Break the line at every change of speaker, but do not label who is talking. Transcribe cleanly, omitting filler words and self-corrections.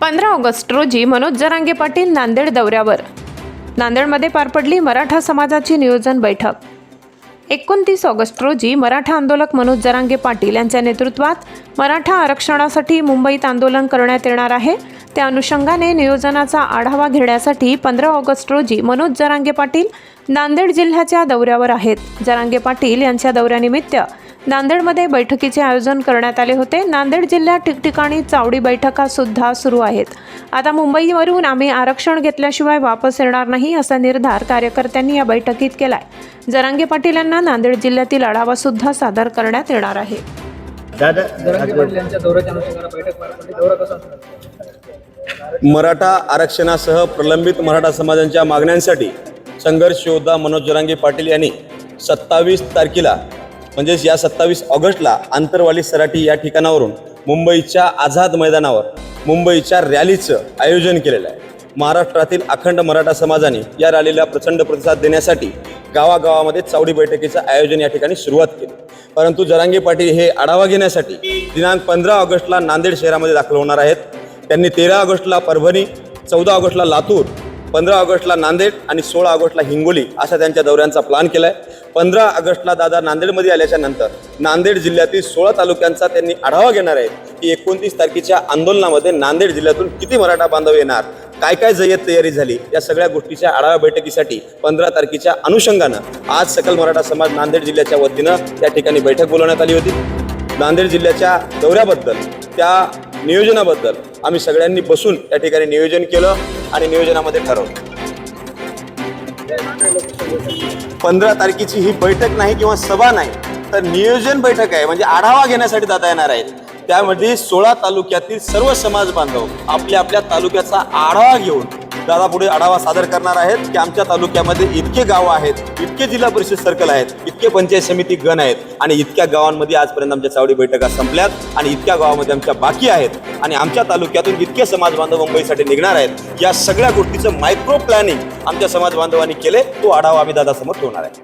15 August रोजी मनोज जरांगे पाटील नांदेड दौऱ्यावर। नांदेडमध्ये पार पडली मराठा समाजाची नियोजन बैठक। 29 ऑगस्ट रोजी मराठा आंदोलक मनोज जरांगे पाटील यांच्या नेतृत्वात मराठा आरक्षणासाठी मुंबईत आंदोलन करण्यात येणार आहे। त्या अनुषंगाने नियोजनाचा आढावा घेण्यासाठी 15 ऑगस्ट रोजी मनोज जरांगे पाटील नांदेड जिल्ह्याच्या दौऱ्यावर आहेत। जरांगे पाटील यांच्या दौऱ्यानिमित्त नांदेडमध्ये बैठकीचे आयोजन करण्यात आले होते। नांदेड जिल्ह्यात ठिकठिकाणी चावडी बैठका सुद्धा सुरू आहेत। आता मुंबईवरून आम्ही आरक्षण घेतल्याशिवाय वापस येणार नाही असा निर्धार कार्यकर्त्यांनी या बैठकीत केलाय। जरांगे पाटील यांना नांदेड जिल्ह्यातील आढावा सुद्धा सादर करण्यात येणार आहे।
जरांगे पाटील यांच्या दौऱ्याच्या अनुषंगाने बैठक पार पडली। दौरा कसा असणार?
मराठा आरक्षणासह प्रलंबित मराठा समाजांच्या मागण्यांसाठी संघर्ष योद्धा मनोज जरांगे पाटील यांनी 27 तारखेला म्हणजेच या 27 ऑगस्टला आंतरवाली सराटी या ठिकाणावरून मुंबईच्या आझाद मैदानावर मुंबईच्या रॅलीचं आयोजन केलेलं आहे। महाराष्ट्रातील अखंड मराठा समाजाने या रॅलीला प्रचंड प्रतिसाद देण्यासाठी गावागावामध्ये चावडी बैठकीचं आयोजन या ठिकाणी सुरुवात केली। परंतु जरांगे पाटील हे आढावा घेण्यासाठी दिनांक 15 ऑगस्टला नांदेड शहरामध्ये दाखल होणार आहेत। त्यांनी 13 ऑगस्टला परभणी, 14 ऑगस्टला लातूर, 15 ऑगस्टला नांदेड आणि 16 ऑगस्टला हिंगोली असा त्यांच्या दौऱ्यांचा प्लॅन केला आहे। 15 ऑगस्टला दादा नांदेडमध्ये आल्याच्या नंतर नांदेड जिल्ह्यातील 16 तालुक्यांचा त्यांनी आढावा घेणार आहेत की 29 तारखेच्या आंदोलनामध्ये नांदेड जिल्ह्यातून किती मराठा बांधव येणार, काय काय जय्यत तयारी झाली, या सगळ्या गोष्टीच्या आढावा बैठकीसाठी 15 तारखेच्या अनुषंगानं आज सकल मराठा समाज नांदेड जिल्ह्याच्या वतीनं त्या ठिकाणी बैठक बोलवण्यात आली होती। नांदेड जिल्ह्याच्या दौऱ्याबद्दल, त्या नियोजनाबद्दल आम्ही सगळ्यांनी बसून त्या ठिकाणी नियोजन केलं आणि नियोजनामध्ये ठरवलं। 15 तारखेची ही बैठक नाही किंवा सभा नाही, तर नियोजन बैठक आहे। म्हणजे आढावा घेण्यासाठी दादा येणार आहेत। त्यामध्ये 16 तालुक्यातील सर्व समाज बांधव आपल्या आपल्या तालुक्याचा आढावा घेऊन दादा पुढे आढावा सादर करणार आहेत की आमच्या तालुक्यामध्ये इतके गाव आहेत, इतके जिल्हा परिषद सर्कल आहेत, इतके पंचायत समिती गण आहेत आणि इतक्या गावांमध्ये आजपर्यंत आमच्या चावडी बैठका संपल्यात आणि इतक्या गावामध्ये आमच्या बाकी आहेत आणि आमच्या तालुक्यातून इतके समाज बांधव मुंबईसाठी निघणार आहेत। या सगळ्या गोष्टीचं मायक्रो प्लॅनिंग आमच्या समाज बांधवांनी केले। तो आढावा आम्ही दादासमोर ठेवणार आहे।